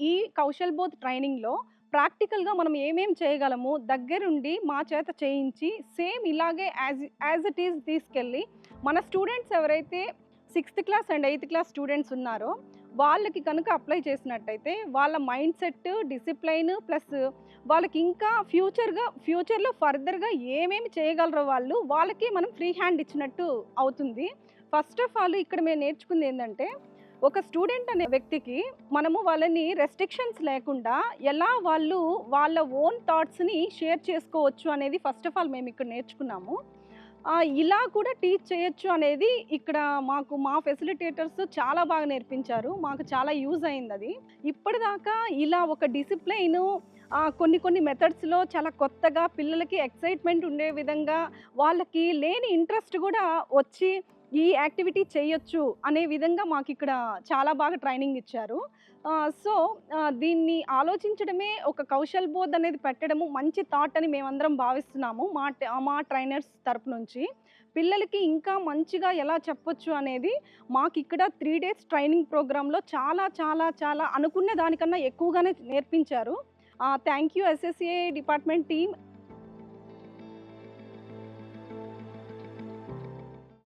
ఈ కౌశల్ బోధ్ ట్రైనింగ్‌లో ప్రాక్టికల్‌గా మనం ఏమేం చేయగలము దగ్గరుండి మా చేత చేయించి సేమ్ ఇలాగే యాజ్ ఇట్ ఈజ్ తీసుకెళ్ళి మన స్టూడెంట్స్ ఎవరైతే sixth class and eighth class students ఉన్నారో వాళ్ళకి కనుక అప్లై చేసినట్టయితే వాళ్ళ మైండ్ సెట్, డిసిప్లైన్ ప్లస్ వాళ్ళకి ఇంకా ఫ్యూచర్‌లో ఫర్దర్‌గా ఏమేమి చేయగలరో వాళ్ళకి మనం ఫ్రీ హ్యాండ్ ఇచ్చినట్టు అవుతుంది. ఫస్ట్ ఆఫ్ ఆల్ ఇక్కడ మేము నేర్చుకుంది ఏందంటే, ఒక స్టూడెంట్ అనే వ్యక్తికి మనము వాళ్ళని రెస్ట్రిక్షన్స్ లేకుండా ఎలా వాళ్ళ ఓన్ థాట్స్‌ని షేర్ చేసుకోవచ్చు అనేది ఫస్ట్ ఆఫ్ ఆల్ మేము ఇక్కడ నేర్చుకున్నాము. ఇలా కూడా టీచ్ చేయొచ్చు అనేది ఇక్కడ మా ఫెసిలిటేటర్స్ చాలా బాగా నేర్పించారు. మాకు చాలా యూజ్ అయిందది. ఇప్పటిదాకా ఇలా ఒక డిసిప్లైను కొన్ని మెథడ్స్‌లో చాలా కొత్తగా పిల్లలకి ఎక్సైట్‌మెంట్ ఉండే విధంగా, వాళ్ళకి లేని ఇంట్రెస్ట్ గూడా వచ్చి ఈ యాక్టివిటీ చేయొచ్చు అనే విధంగా మాకిక్కడ చాలా బాగా ట్రైనింగ్ ఇచ్చారు. దీన్ని ఆలోచించడమే ఒక కౌశల్ బోధ్ అనేది పెట్టడము మంచి థాట్ అని మేమందరం భావిస్తున్నాము. మా ట్రైనర్స్ తరపు నుంచి. పిల్లలకి ఇంకా మంచిగా ఎలా చెప్పొచ్చు అనేది మాకిక్కడ 3 డేస్ ట్రైనింగ్ ప్రోగ్రామ్‌లో చాలా అనుకున్న దానికన్నా ఎక్కువగానే నేర్పించారు. Thank you SSA department team